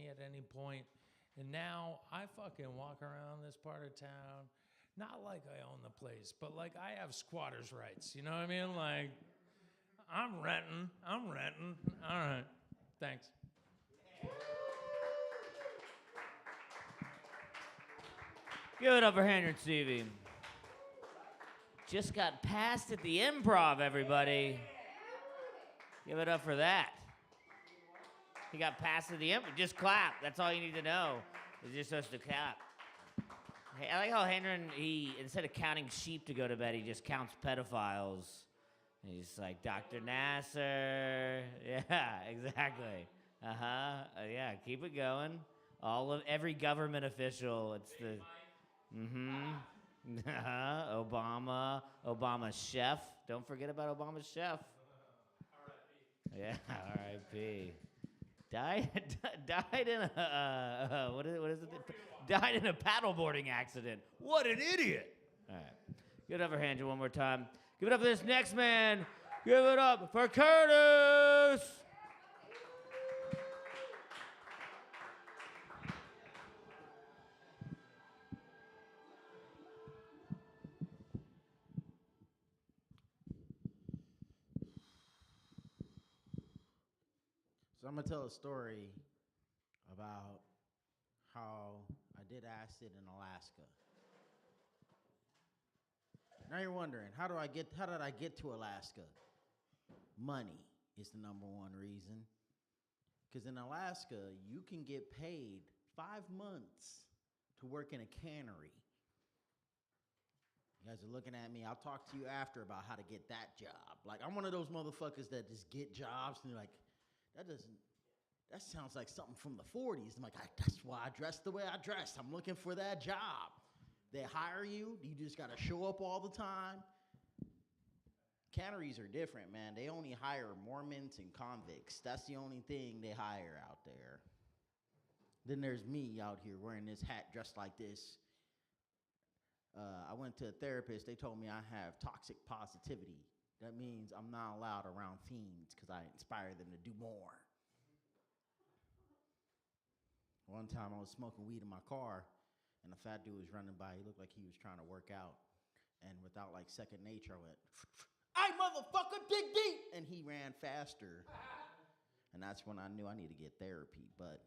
at any point. And now I fucking walk around this part of town, not like I own the place, but like I have squatters' rights. You know what I mean? Like, I'm renting. All right. Thanks. Give it up for Henry and Stevie. Just got passed at the Improv, everybody. Give it up for that. He got passed at the Improv. Just clap. That's all you need to know. Is you're supposed to clap. Hey, I like how Henry, he instead of counting sheep to go to bed, he just counts pedophiles. And he's like, Dr. Nasser. Yeah, exactly. Yeah, keep it going. Every government official. It's the. Obama's chef. Don't forget about Obama's chef. R.I.P. Yeah, R.I.P. Died in a what is it? Died in a paddleboarding accident. What an idiot! All right, give it up for Andrew one more time. Give it up for this next man. Give it up for Curtis. So I'm going to tell a story about how I did acid in Alaska. Now you're wondering, how did I get to Alaska? Money is the number one reason. Because in Alaska, you can get paid 5 months to work in a cannery. You guys are looking at me. I'll talk to you after about how to get that job. Like, I'm one of those motherfuckers that just get jobs and you're like, that sounds like something from the 40s. I'm like, that's why I dress the way I dress. I'm looking for that job. They hire you. You just got to show up all the time. Canneries are different, man. They only hire Mormons and convicts. That's the only thing they hire out there. Then there's me out here wearing this hat dressed like this. I went to a therapist. They told me I have toxic positivity. That means I'm not allowed around fiends because I inspire them to do more. One time I was smoking weed in my car, and a fat dude was running by. He looked like he was trying to work out. And without like second nature, I went, "I motherfucker, dig deep!" And he ran faster. And that's when I knew I need to get therapy. But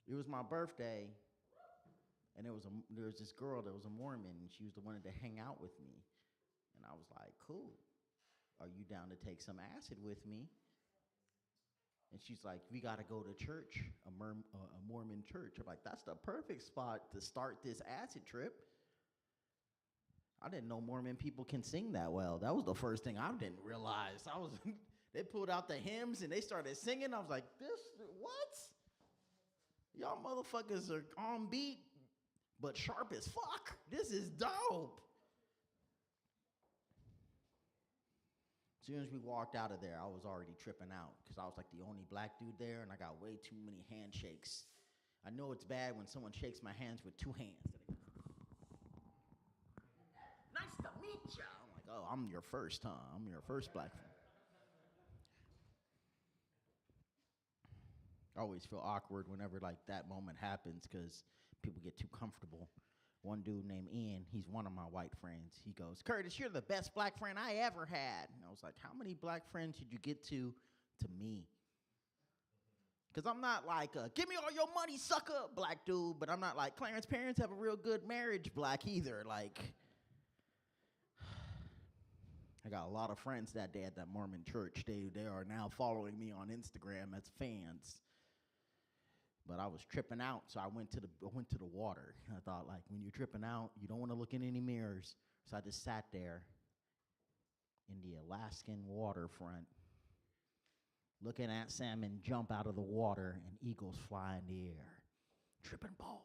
it was my birthday, and there was this girl that was a Mormon, and she was the one that hang out with me. And I was like, cool. Are you down to take some acid with me? And she's like, we got to go to church, a Mormon church. I'm like, that's the perfect spot to start this acid trip. I didn't know Mormon people can sing that well. That was the first thing I didn't realize. They pulled out the hymns and they started singing. I was like, what? Y'all motherfuckers are on beat, but sharp as fuck. This is dope. As soon as we walked out of there, I was already tripping out because I was like the only black dude there, and I got way too many handshakes. I know it's bad when someone shakes my hands with 2 hands. Nice to meet you. I'm like, oh, I'm your first, huh? I'm your first black friend. I always feel awkward whenever like that moment happens because people get too comfortable. One dude named Ian, he's one of my white friends. He goes, Curtis, you're the best black friend I ever had. And I was like, how many black friends did you get to me? Because I'm not like, give me all your money, sucker, black dude. But I'm not like, Clarence parents have a real good marriage, black either. Like, I got a lot of friends that day at that Mormon church. They are now following me on Instagram as fans. But I was tripping out, so I went to the water. I thought, like, when you're tripping out, you don't want to look in any mirrors. So I just sat there in the Alaskan waterfront, looking at salmon jump out of the water and eagles fly in the air, tripping balls.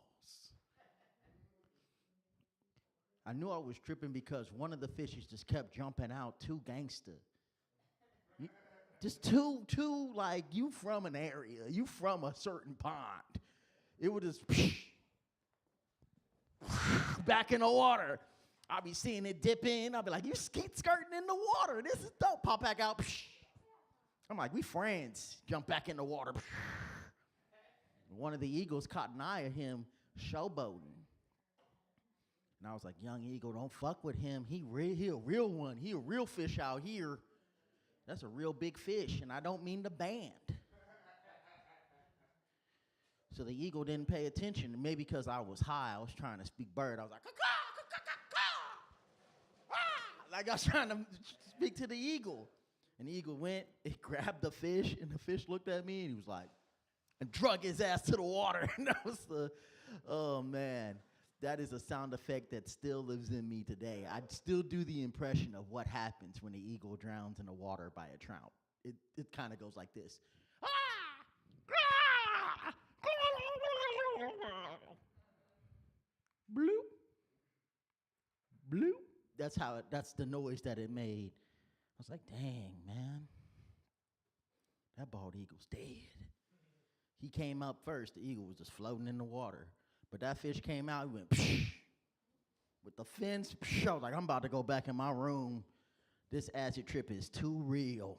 I knew I was tripping because one of the fishes just kept jumping out, too gangster. Just too, like, you from an area. You from a certain pond. It would just back in the water. I'll be seeing it dip in. I'll be like, you skirting in the water. This is dope. Pop back out. I'm like, we friends. Jump back in the water. One of the eagles caught an eye of him showboating. And I was like, young eagle, don't fuck with him. He a real one. He a real fish out here. That's a real big fish, and I don't mean the band. So the eagle didn't pay attention. Maybe because I was high. I was trying to speak bird. I was like, like I was trying to speak to the eagle. And the eagle went, it grabbed the fish, and the fish looked at me, and he was like, and drug his ass to the water. And that was oh man. That is a sound effect that still lives in me today. I still do the impression of what happens when the eagle drowns in the water by a trout. It kind of goes like this. Bloop. Bloop. That's the noise that it made. I was like, dang, man. That bald eagle's dead. He came up first. The eagle was just floating in the water. But that fish came out, he went psh, with the fins. Psh, I was like, I'm about to go back in my room. This acid trip is too real.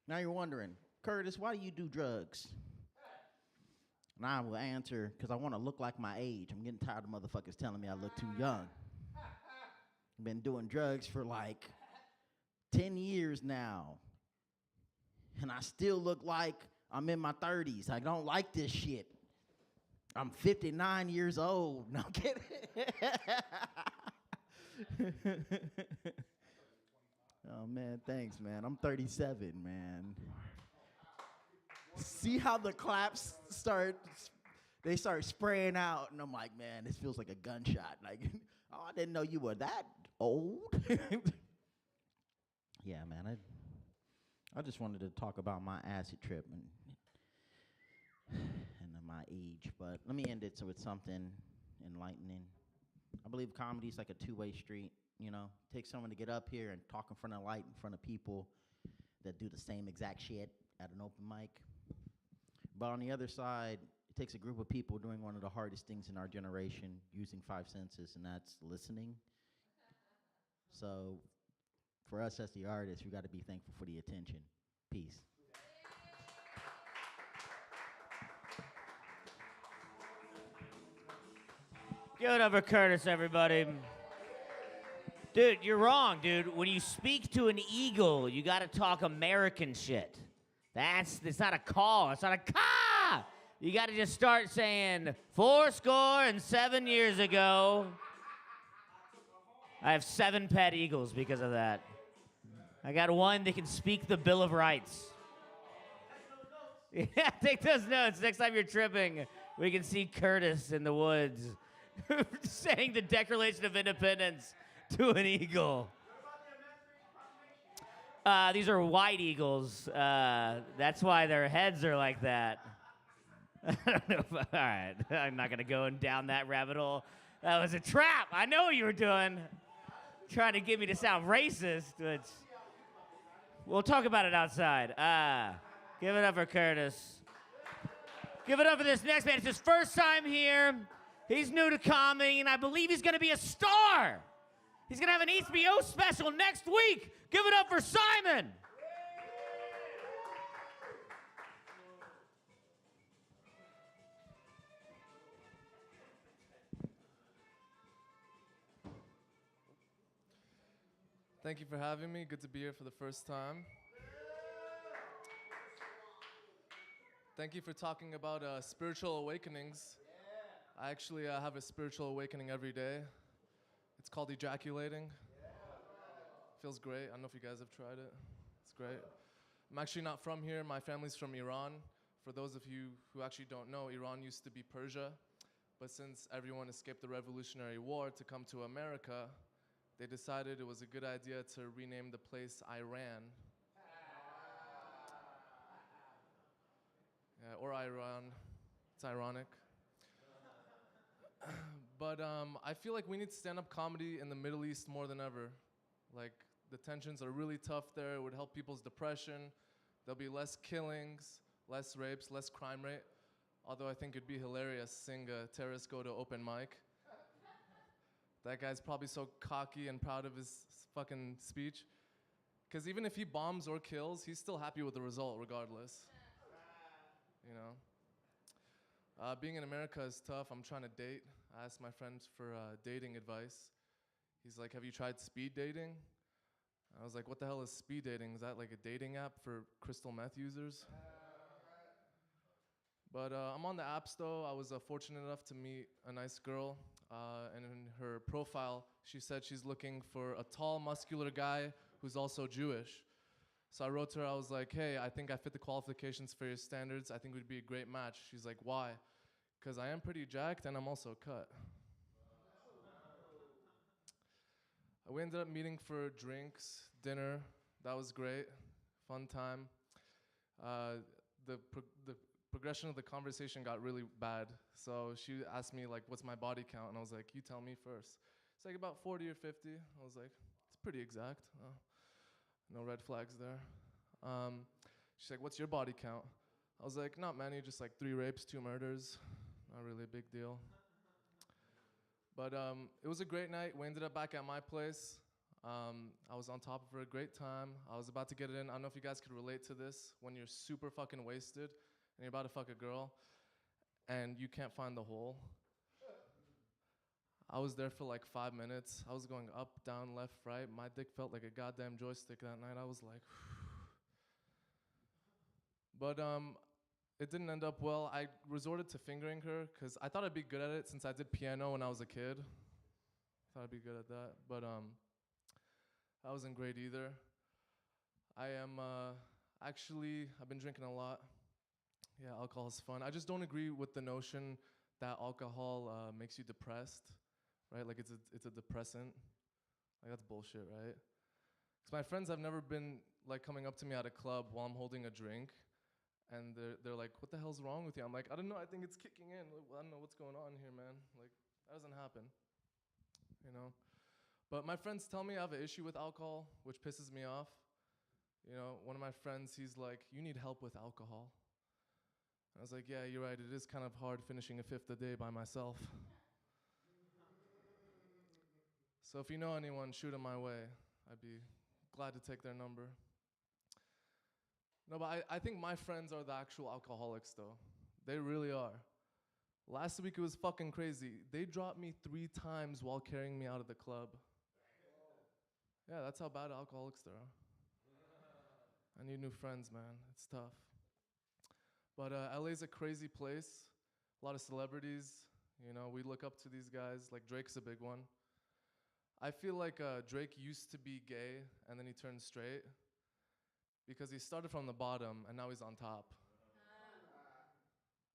Now you're wondering, Curtis, why do you do drugs? And I will answer, because I want to look like my age. I'm getting tired of motherfuckers telling me I look too young. I've been doing drugs for like 10 years now. And I still look like I'm in my 30s. I don't like this shit. I'm 59 years old. No, I'm kidding. Oh, man, thanks, man. I'm 37, man. See how the claps start spraying out, and I'm like, man, this feels like a gunshot. Like, oh, I didn't know you were that old. Yeah, man, I just wanted to talk about my acid trip and my age, but let me end it with something enlightening. I believe comedy is like a two-way street, you know. It takes someone to get up here and talk in front of light, in front of people that do the same exact shit at an open mic. But on the other side, it takes a group of people doing one of the hardest things in our generation, using 5 senses, and that's listening. So for us as the artists, we got to be thankful for the attention. Peace. Give it up for Curtis, everybody. Dude, you're wrong, dude. When you speak to an eagle, you got to talk American shit. It's not a call. It's not a caw. You got to just start saying 7 years ago. I have 7 pet eagles because of that. I got one that can speak the Bill of Rights. Yeah, take those notes. Next time you're tripping, we can see Curtis in the woods saying the Declaration of Independence to an eagle. These are white eagles. That's why their heads are like that. I don't know. All right. I'm not going to go down that rabbit hole. That was a trap. I know what you were doing. Trying to get me to sound racist. Which we'll talk about it outside. Give it up for Curtis. Give it up for this next man. It's his first time here. He's new to comedy, and I believe he's going to be a star. He's going to have an HBO special next week. Give it up for Simon. Thank you for having me. Good to be here for the first time. Thank you for talking about spiritual awakenings. I actually have a spiritual awakening every day. It's called ejaculating. Feels great. I don't know if you guys have tried it. It's great. I'm actually not from here. My family's from Iran. For those of you who actually don't know, Iran used to be Persia. But since everyone escaped the Revolutionary War to come to America, they decided it was a good idea to rename the place Iran. Yeah, or Iran. It's ironic. But I feel like we need stand-up comedy in the Middle East more than ever. Like, the tensions are really tough there. It would help people's depression. There'll be less killings, less rapes, less crime rate. Although I think it'd be hilarious seeing a terrorist go to open mic. That guy's probably so cocky and proud of his fucking speech. Because even if he bombs or kills, he's still happy with the result regardless. You know? Being in America is tough. I'm trying to date. I asked my friend for dating advice. He's like, have you tried speed dating? I was like, what the hell is speed dating? Is that like a dating app for crystal meth users? But I'm on the apps though. I was fortunate enough to meet a nice girl. And in her profile, she said she's looking for a tall, muscular guy who's also Jewish. So I wrote to her, I was like, hey, I think I fit the qualifications for your standards. I think we'd be a great match. She's like, why? Because I am pretty jacked and I'm also cut. We ended up meeting for drinks, dinner. That was great. Fun time. The progression of the conversation got really bad. So she asked me, like, what's my body count? And I was like, you tell me first. It's like about 40 or 50. I was like, it's pretty exact. No red flags there. She's like, what's your body count? I was like, not many, just like 3 rapes, 2 murders. Not really a big deal. But it was a great night. We ended up back at my place. I was on top of her, a great time. I was about to get it in. I don't know if you guys could relate to this. When you're super fucking wasted and you're about to fuck a girl and you can't find the hole. I was there for like 5 minutes. I was going up, down, left, right. My dick felt like a goddamn joystick that night. I was like, but it didn't end up well. I resorted to fingering her because I thought I'd be good at it since I did piano when I was a kid. Thought I'd be good at that, but that wasn't great either. I am I've been drinking a lot. Yeah, alcohol is fun. I just don't agree with the notion that alcohol makes you depressed, right? Like it's a depressant. Like that's bullshit, right? Because my friends have never been like coming up to me at a club while I'm holding a drink, and they're like, "What the hell's wrong with you?" I'm like, "I don't know. I think it's kicking in. I don't know what's going on here, man. Like that doesn't happen, you know." But my friends tell me I have an issue with alcohol, which pisses me off. You know, one of my friends, he's like, "You need help with alcohol." I was like, "Yeah, you're right. It is kind of hard finishing a fifth a day by myself." So if you know anyone, shoot them my way. I'd be glad to take their number. No, but I think my friends are the actual alcoholics, though. They really are. Last week it was fucking crazy. They dropped me 3 times while carrying me out of the club. Yeah, that's how bad alcoholics they are. I need new friends, man. It's tough. But LA's a crazy place. A lot of celebrities. You know, we look up to these guys. Like Drake's a big one. I feel like Drake used to be gay and then he turned straight because he started from the bottom and now he's on top.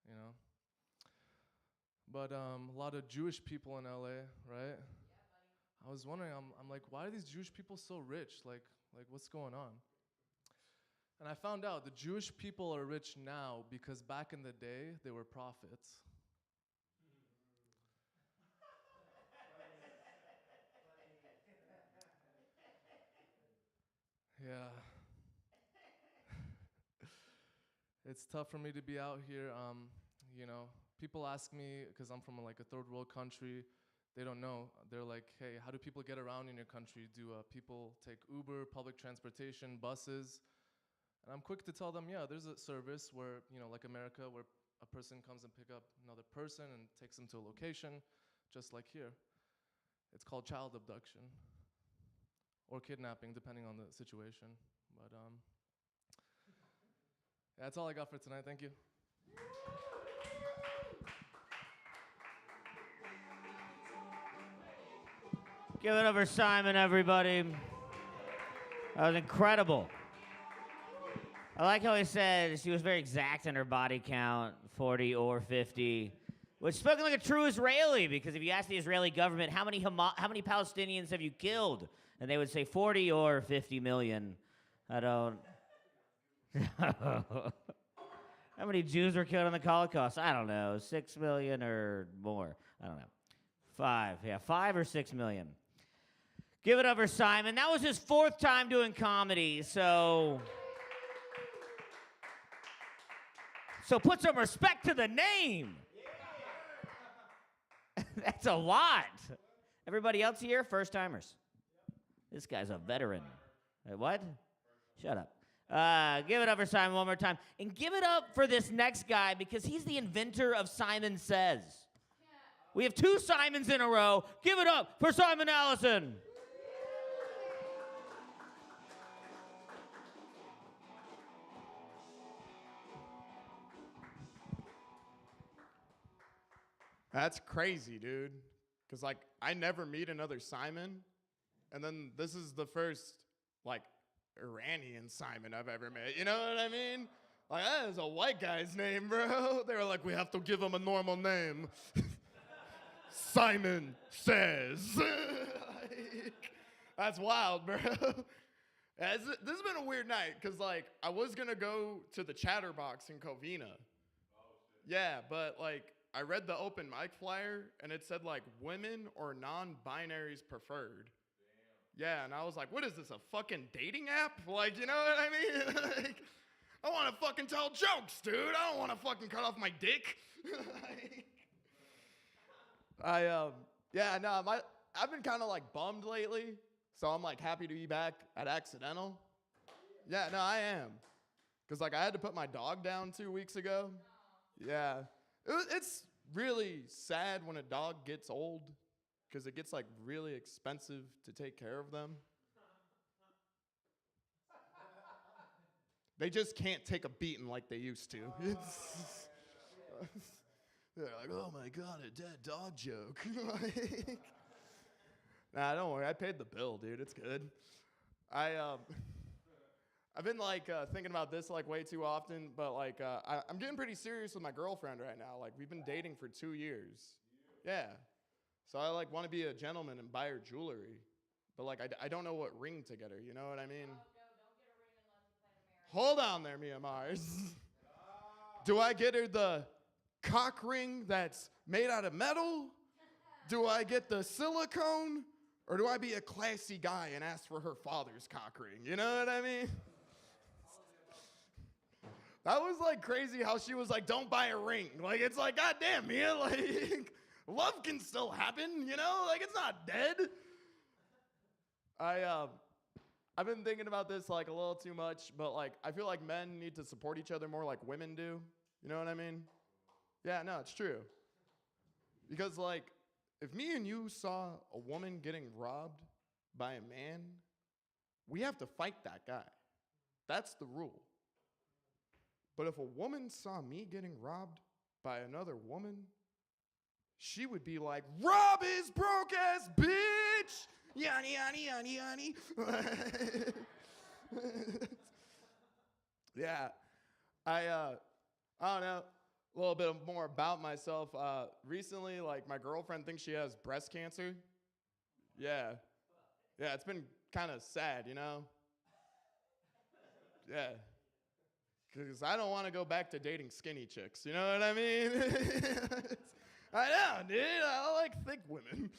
You know? But a lot of Jewish people in LA, right? I was wondering, I'm like, why are these Jewish people so rich? Like what's going on? And I found out the Jewish people are rich now because back in the day, they were prophets. Yeah. It's tough for me to be out here. You know, people ask me, because I'm from like a third world country, they don't know. They're like, hey, how do people get around in your country? Do people take Uber, public transportation, buses? And I'm quick to tell them, yeah, there's a service where, you know, like America, where a person comes and pick up another person and takes them to a location, just like here. It's called child abduction or kidnapping, depending on the situation. But yeah, that's all I got for tonight. Thank you. Give it up for Simon, everybody. That was incredible. I like how he said she was very exact in her body count, 40 or 50, which spoken like a true Israeli, because if you ask the Israeli government, how many Palestinians have you killed? And they would say 40 or 50 million. I don't... How many Jews were killed in the Holocaust? I don't know, 6 million or more. I don't know. 5, yeah, 5 or 6 million. Give it up for Simon. That was his 4th time doing comedy, so put some respect to the name. Yeah. That's a lot. Everybody else here, first timers. This guy's a veteran. What? Shut up. Give it up for Simon one more time. And give it up for this next guy because he's the inventor of Simon Says. We have 2 Simons in a row. Give it up for Simon Allison. That's crazy, dude. Because, like, I never meet another Simon. And then this is the first, like, Iranian Simon I've ever met. You know what I mean? Like, that is a white guy's name, bro. They were like, we have to give him a normal name. Simon Says. Like, that's wild, bro. This has been a weird night because, like, I was going to go to the Chatterbox in Covina. Yeah, but, like, I read the open mic flyer, and it said, like, women or non-binaries preferred. Damn. Yeah, and I was like, what is this, a fucking dating app? Like, you know what I mean? Like, I want to fucking tell jokes, dude. I don't want to fucking cut off my dick. I've been kind of, like, bummed lately, so I'm, like, happy to be back at Accidental. Yeah, no, I am. Because, like, I had to put my dog down 2 weeks ago. Yeah. It's really sad when a dog gets old because it gets, like, really expensive to take care of them. They just can't take a beating like they used to. They're like, oh, my God, a dead dog joke. Like, nah, don't worry. I paid the bill, dude. It's good. I've been, like, thinking about this, like, way too often, but, like, I'm getting pretty serious with my girlfriend right now. Like, we've been dating for 2 years. Yeah. So I, like, want to be a gentleman and buy her jewelry. But, like, I don't know what ring to get her, you know what I mean? Oh, no, don't get a ring unless you plan to marry. Hold on there, Mia Mars. Do I get her the cock ring that's made out of metal? Do I get the silicone? Or do I be a classy guy and ask for her father's cock ring? You know what I mean? That was, like, crazy how she was like, don't buy a ring. Like, it's like, goddamn, Mia, like, love can still happen, you know? Like, it's not dead. I've been thinking about this, like, a little too much, but, like, I feel like men need to support each other more like women do. You know what I mean? Yeah, no, it's true. Because, like, if me and you saw a woman getting robbed by a man, we have to fight that guy. That's the rule. But if a woman saw me getting robbed by another woman, she would be like, rob his broke ass bitch! Yanni, yanni, yanni, yanni. Yeah. I don't know. A little bit more about myself. Recently, like, my girlfriend thinks she has breast cancer. Yeah. Yeah, it's been kind of sad, you know? Yeah. Because I don't want to go back to dating skinny chicks, you know what I mean? I know, dude. I like thick women.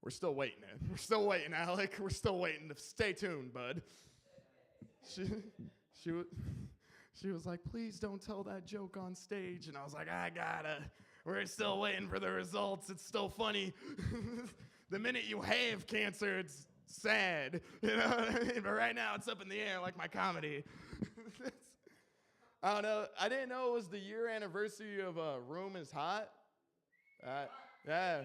We're still waiting, man. We're still waiting, Alec. We're still waiting. Stay tuned, bud. She was like, please don't tell that joke on stage. And I was like, I gotta. We're still waiting for the results. It's still funny. The minute you have cancer, it's sad. You know what I mean? But right now, it's up in the air like my comedy. I don't know. I didn't know it was the year anniversary of Room is Hot. Yeah.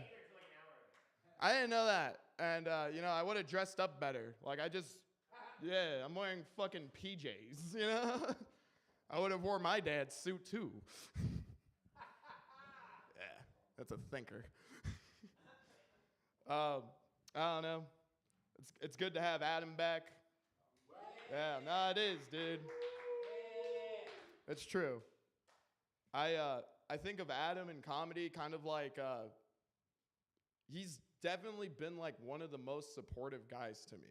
I didn't know that. And, you know, I would have dressed up better. Like, I'm wearing fucking PJs, you know? I would have wore my dad's suit, too. Yeah, that's a thinker. I don't know. It's good to have Adam back. Yeah, no, it is, dude. It's true. I think of Adam in comedy kind of like, he's definitely been like one of the most supportive guys to me.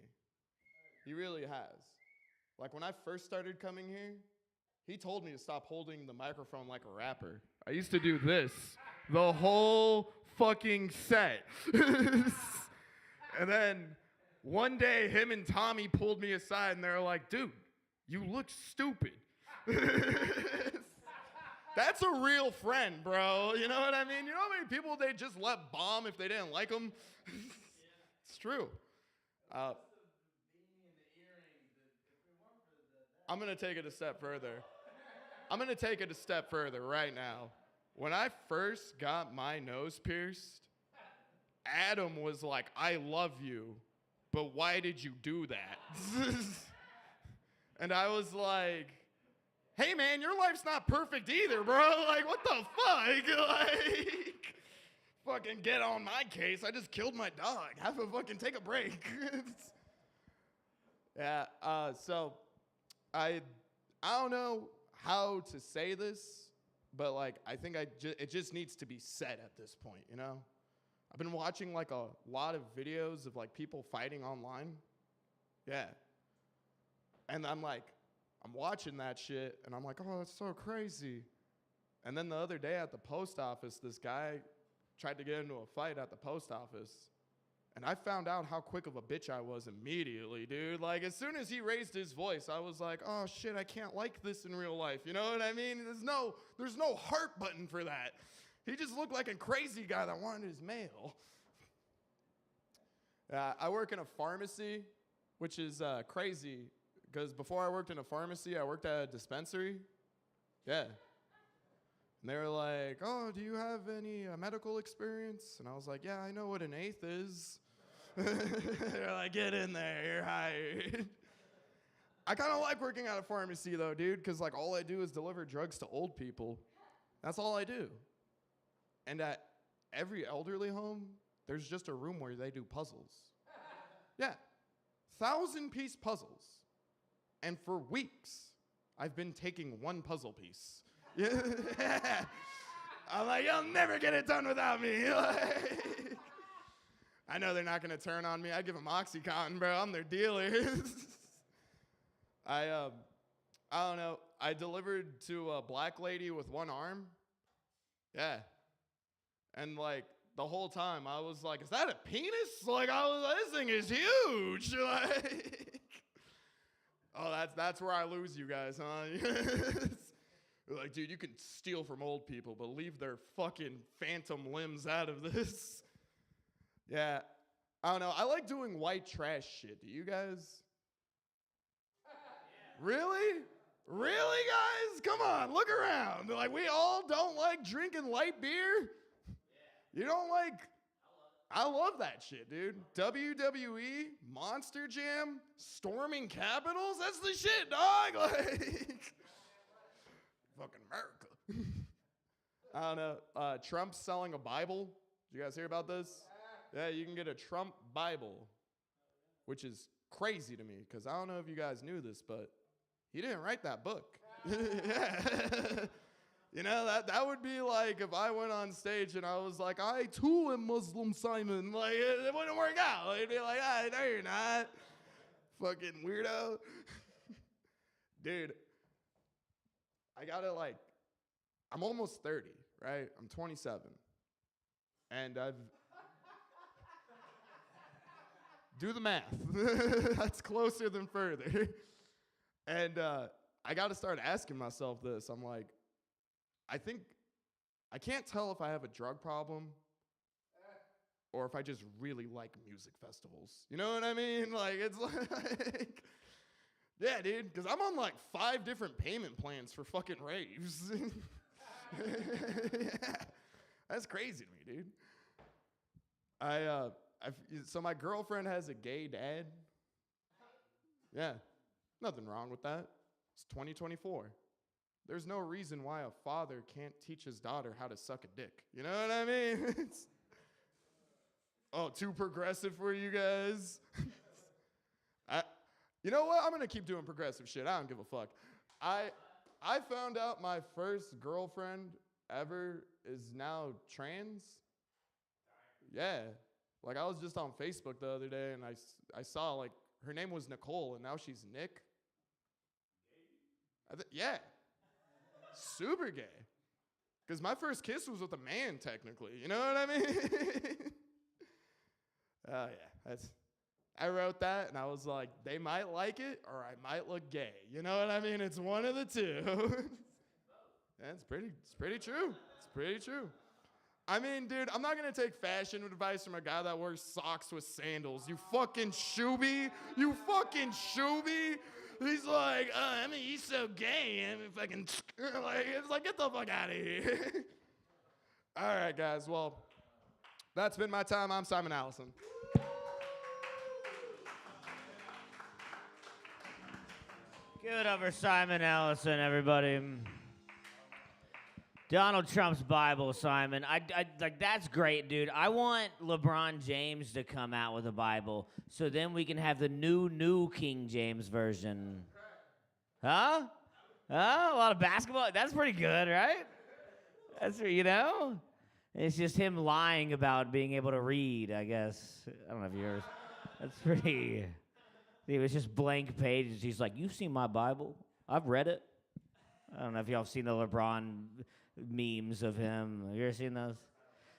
He really has. Like, when I first started coming here, he told me to stop holding the microphone like a rapper. I used to do this the whole fucking set. And then one day, him and Tommy pulled me aside, and they were like, dude, you look stupid. That's a real friend, bro. You know what I mean? You know how many people they just let bomb if they didn't like them? It's true. I'm going to take it a step further. I'm going to take it a step further right now. When I first got my nose pierced, Adam was like, I love you, but why did you do that? And I was like, hey man, your life's not perfect either, bro. Like, what the fuck? Like, fucking get on my case. I just killed my dog. Have a fucking take a break. Yeah, so I don't know how to say this, but like, I think it just needs to be said at this point, you know? I've been watching like a lot of videos of like people fighting online. Yeah. And I'm watching that shit and I'm like, oh, that's so crazy. And then the other day at the post office, this guy tried to get into a fight at the post office. And I found out how quick of a bitch I was immediately, dude. Like, as soon as he raised his voice, I was like, oh shit, I can't like this in real life. You know what I mean? There's no heart button for that. He just looked like a crazy guy that wanted his mail. I work in a pharmacy, which is crazy, because before I worked in a pharmacy, I worked at a dispensary. Yeah. And they were like, oh, do you have any medical experience? And I was like, yeah, I know what an eighth is. They're like, get in there, you're hired. I kind of like working at a pharmacy, though, dude, because like all I do is deliver drugs to old people. That's all I do. And at every elderly home, there's just a room where they do puzzles. Yeah, 1,000-piece puzzles. And for weeks, I've been taking one puzzle piece. Yeah. I'm like, you'll never get it done without me. Like, I know they're not gonna turn on me. I give them OxyContin, bro. I'm their dealer. I don't know. I delivered to a black lady with one arm. Yeah. And like the whole time I was like, is that a penis? Like I was like, this thing is huge. Like, oh, that's where I lose you guys, huh? Like, dude, you can steal from old people, but leave their fucking phantom limbs out of this. Yeah. I don't know. I like doing white trash shit. Do you guys? Really? Really, guys? Come on, look around. Like, we all don't like drinking light beer? You don't like? I love that shit, dude. WWE, Monster Jam, storming capitals, that's the shit, dog. Like, fucking America. I don't know. Trump's selling a Bible. Did you guys hear about this? Yeah, you can get a Trump Bible, which is crazy to me, because I don't know if you guys knew this, but he didn't write that book. Yeah. You know, that would be like if I went on stage and I was like, I too am Muslim, Simon. Like, it wouldn't work out. It'd be like, ah, no, you're not. Fucking weirdo. Dude, I gotta like, I'm almost 30, right? I'm 27. And do the math. That's closer than further. And I gotta start asking myself this. I'm like, I can't tell if I have a drug problem or if I just really like music festivals. You know what I mean? Like, it's like, yeah, dude, because I'm on like 5 different payment plans for fucking raves. Yeah, that's crazy to me, dude. So my girlfriend has a gay dad. Yeah, nothing wrong with that. It's 2024. There's no reason why a father can't teach his daughter how to suck a dick. You know what I mean? Oh, too progressive for you guys? You know what? I'm going to keep doing progressive shit. I don't give a fuck. I found out my first girlfriend ever is now trans. Yeah. Like, I was just on Facebook the other day, and I saw, like, her name was Nicole, and now she's Nick. Yeah. Super gay. Because my first kiss was with a man, technically. You know what I mean? Oh, yeah. I wrote that, and I was like, they might like it, or I might look gay. You know what I mean? It's one of the two. Yeah, it's pretty true. It's pretty true. I mean, dude, I'm not going to take fashion advice from a guy that wears socks with sandals. You fucking shoebie. You fucking shoebie. He's like, I mean, he's so gay. I mean, fucking, like, it's like, get the fuck out of here. All right, guys. Well, that's been my time. I'm Simon Allison. Give it up for Simon Allison, everybody. Donald Trump's Bible, Simon. I like that's great, dude. I want LeBron James to come out with a Bible, so then we can have the new King James version. Huh? Huh? A lot of basketball. That's pretty good, right? That's It's just him lying about being able to read. I guess I don't know if you ever. That's pretty. It was just blank pages. He's like, "You've seen my Bible? I've read it." I don't know if y'all have seen the LeBron memes of him. Have you ever seen those?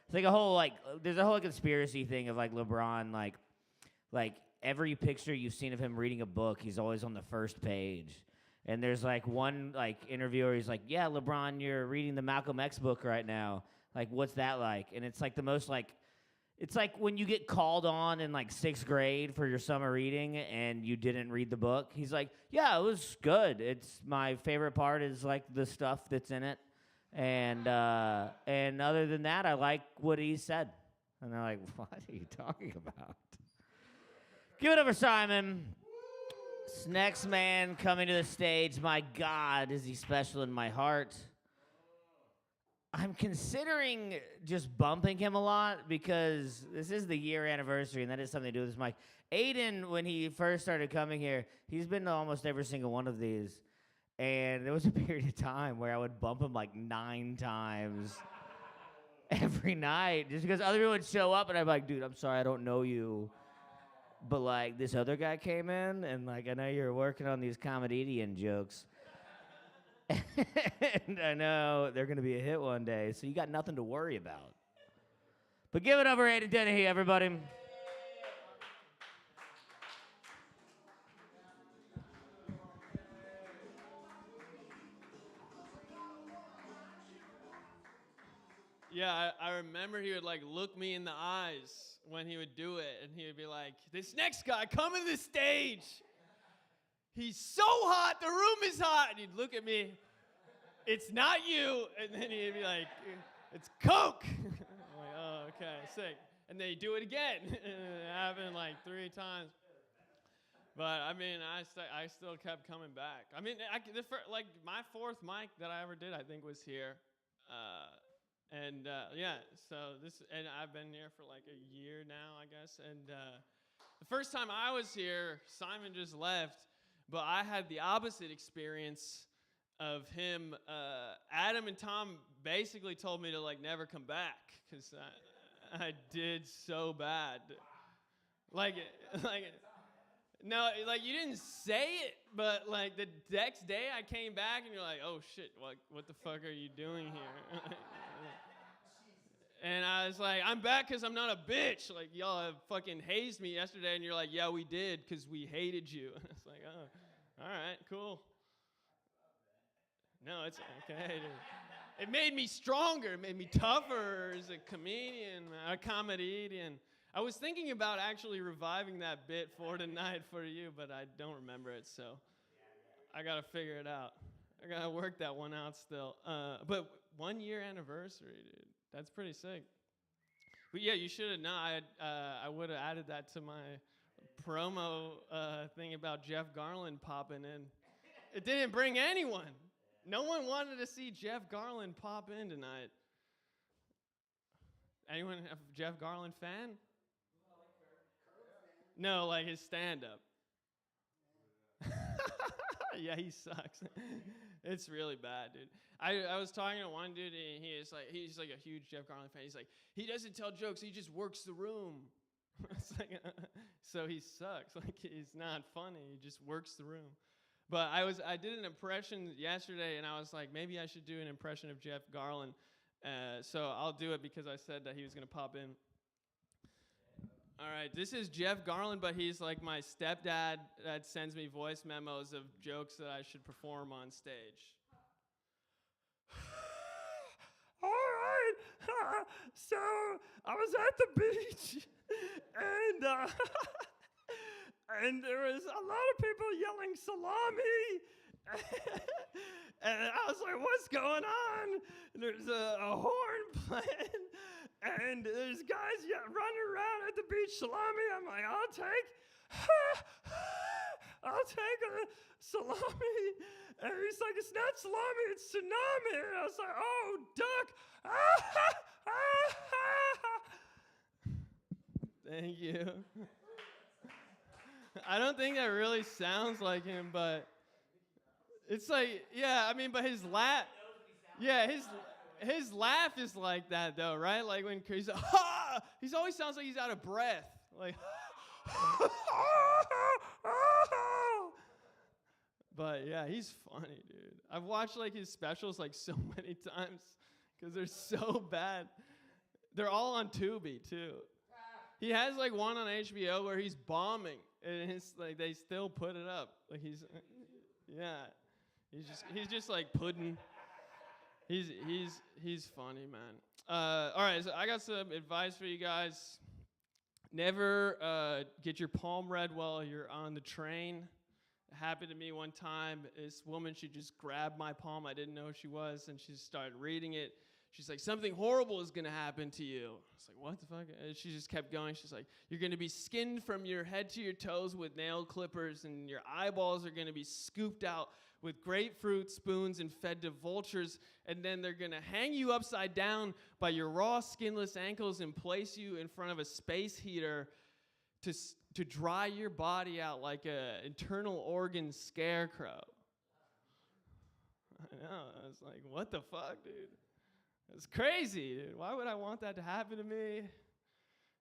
It's like a whole there's a whole conspiracy thing of like LeBron like every picture you've seen of him reading a book, he's always on the first page. And there's like one like interviewer, he's like, "Yeah, LeBron, you're reading the Malcolm X book right now. Like, what's that like?" And it's like the most like, it's like when you get called on in like 6th grade for your summer reading and you didn't read the book. He's like, "Yeah, it was good. It's my favorite part is like the stuff that's in it. And other than that, I like what he said." And they're like, "What are you talking about?" Give it up for Simon. This next man coming to the stage, my God, is he special in my heart. I'm considering just bumping him a lot because this is the year anniversary, and that is something to do with this mic. Aiden, when he first started coming here, he's been to almost every single one of these. And there was a period of time where I would bump him like 9 times every night just because other people would show up, and I'd be like, "Dude, I'm sorry, I don't know you. But like this other guy came in, and like I know you're working on these comedian jokes. And I know they're going to be a hit one day, so you got nothing to worry about." But give it up for Aiden Dennehy, everybody. Yeah, I remember he would like look me in the eyes when he would do it, and he would be like, "This next guy coming to the stage, he's so hot, the room is hot." And he'd look at me, "It's not you." And then he'd be like, "It's Coke." I'm like, "Oh, okay, sick." And then he'd do it again. It happened like 3 times. But I mean, I still kept coming back. I mean, like my 4th mic that I ever did, I think, was here. Yeah, so and I've been here for like a year now, I guess. And the first time I was here, Simon just left, but I had the opposite experience of him. Adam and Tom basically told me to like never come back because I did so bad. No, like you didn't say it, but like the next day I came back and you're like, "Oh shit, what the fuck are you doing here?" And I was like, "I'm back because I'm not a bitch. Like, y'all have fucking hazed me yesterday." And you're like, "Yeah, we did because we hated you." It's like, "Oh, all right, cool." No, it's okay. It made me stronger. It made me tougher as a comedian, a comedian. I was thinking about actually reviving that bit for tonight for you, but I don't remember it, so I got to figure it out. I got to work that one out still. But 1 year anniversary, dude. That's pretty sick. But yeah, you should have known. I would have added that to my promo thing about Jeff Garland popping in. It didn't bring anyone. No one wanted to see Jeff Garland pop in tonight. Anyone a Jeff Garland fan? No, like his stand-up. Yeah, he sucks. It's really bad, dude. I was talking to one dude, and he's like a huge Jeff Garland fan. He's like, he doesn't tell jokes, he just works the room. It's like, so he sucks. Like, he's not funny, he just works the room. But I did an impression yesterday, and I was like, maybe I should do an impression of Jeff Garland. So I'll do it because I said that he was gonna pop in. All right, this is Jeff Garland, but he's like my stepdad that sends me voice memos of jokes that I should perform on stage. All right, so I was at the beach, and and there was a lot of people yelling salami. And I was like, what's going on? And there's a horn playing, and there's guys running around at the beach salami. I'm like, I'll take a salami. And he's like, it's not salami, it's tsunami. And I was like, oh, duck. Thank you. I don't think that really sounds like him, but it's like, yeah, I mean, but his laugh, yeah, his laugh is like that though, right? Like when he's like, ha! He always sounds like he's out of breath. Like, but yeah, he's funny, dude. I've watched like his specials like so many times because they're so bad. They're all on Tubi too. He has like one on HBO where he's bombing, and it's like they still put it up. Like he's just like pudding. He's funny, man. All right, so I got some advice for you guys. Never get your palm read while you're on the train. It happened to me one time. This woman, she just grabbed my palm. I didn't know who she was, and she started reading it. She's like, something horrible is going to happen to you. I was like, what the fuck? And she just kept going. She's like, you're going to be skinned from your head to your toes with nail clippers, and your eyeballs are going to be scooped out with grapefruit spoons and fed to vultures, and then they're going to hang you upside down by your raw, skinless ankles and place you in front of a space heater to dry your body out like an internal organ scarecrow. I know. I was like, what the fuck, dude? It's crazy, dude. Why would I want that to happen to me?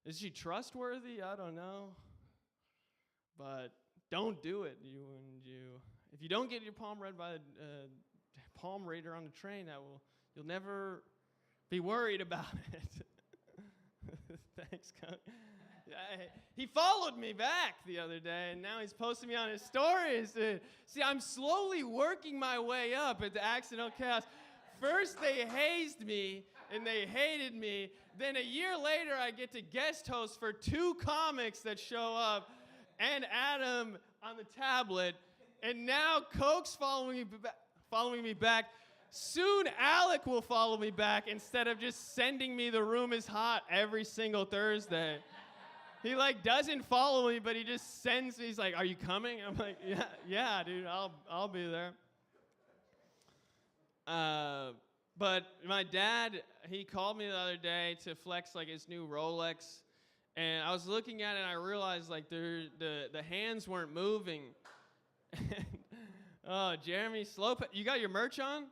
Is she trustworthy? I don't know. But don't do it. If you don't get your palm read by a palm reader on the train, you'll never be worried about it. Thanks, Coach. He followed me back the other day, and now he's posting me on his stories. See, I'm slowly working my way up at the Accidental Chaos. First, they hazed me, and they hated me. Then a year later, I get to guest host for 2 comics that show up, and Adam on the tablet. And now Coke's following me back. Soon Alec will follow me back instead of just sending me The Room is Hot every single Thursday. He like doesn't follow me, but he just sends me. He's like, "Are you coming?" I'm like, "Yeah, dude, I'll be there." But my dad, he called me the other day to flex like his new Rolex, and I was looking at it and I realized like the hands weren't moving. Oh, Jeremy Slopez, you got your merch on?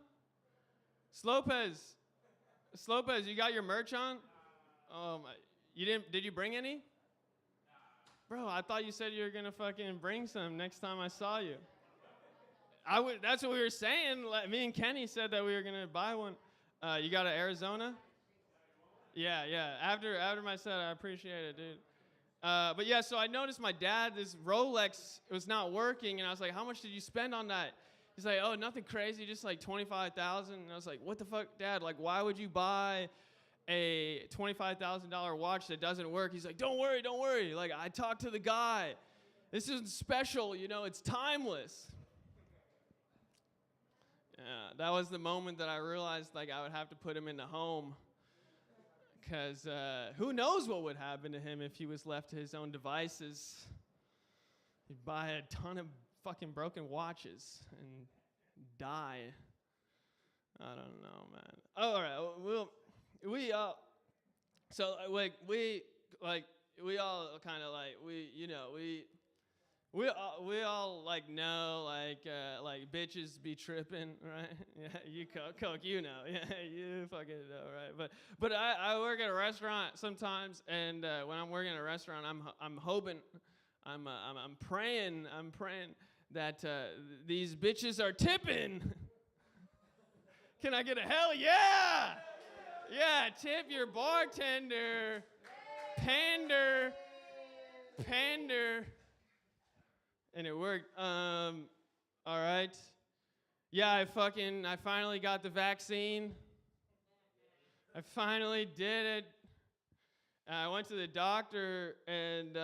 Slopez, you got your merch on? Oh my, you didn't? Did you bring any? Bro, I thought you said you were gonna fucking bring some next time I saw you. That's what we were saying. Me and Kenny said that we were gonna buy one. You got an Arizona? Yeah. After my set, I appreciate it, dude. But yeah, so I noticed my dad, this Rolex, it was not working, and I was like, how much did you spend on that? He's like, oh, nothing crazy, just like $25,000. And I was like, what the fuck, Dad? Like, why would you buy a $25,000 watch that doesn't work? He's like, don't worry. Like, I talked to the guy. This isn't special, it's timeless. Yeah, that was the moment that I realized, like, I would have to put him in the home. Because who knows what would happen to him if he was left to his own devices. He'd buy a ton of fucking broken watches and die. I don't know, man. All right, we all kind of like we all like know like bitches be tripping, right? Yeah, you Coke, yeah, you fucking know, right? But I work at a restaurant sometimes, and when I'm working at a restaurant, I'm hoping, I'm praying that these bitches are tipping. Can I get a hell yeah? Yeah, tip your bartender, pander. And it worked. All right. Yeah, I finally got the vaccine. I finally did it. I went to the doctor, and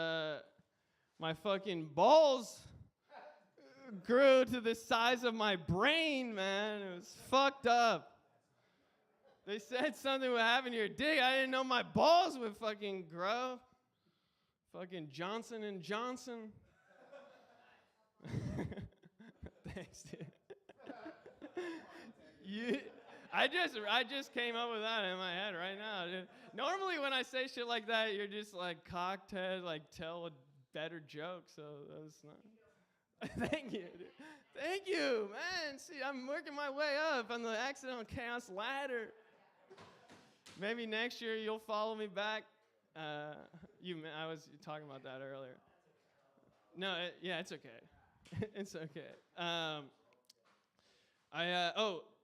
my fucking balls grew to the size of my brain, man. It was fucked up. They said something would happen to your dick. I didn't know my balls would fucking grow. Fucking Johnson and Johnson. Thanks, dude. I just came up with that in my head right now, dude. Normally when I say shit like that, you're just like cocked head, like tell a better joke. So that's not. Thank you, dude. Thank you, man. See, I'm working my way up on the accidental chaos ladder. Maybe next year you'll follow me back. I was talking about that earlier. No, it's okay. It's okay.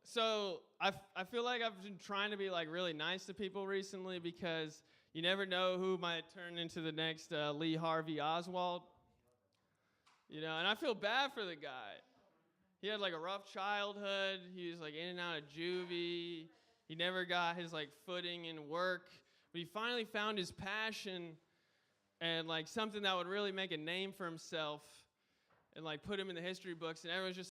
So I feel like I've been trying to be like really nice to people recently because you never know who might turn into the next Lee Harvey Oswald. You know, and I feel bad for the guy. He had like a rough childhood. He was like in and out of juvie. He never got his like footing in work, but he finally found his passion and like something that would really make a name for himself and like put him in the history books, and everyone's just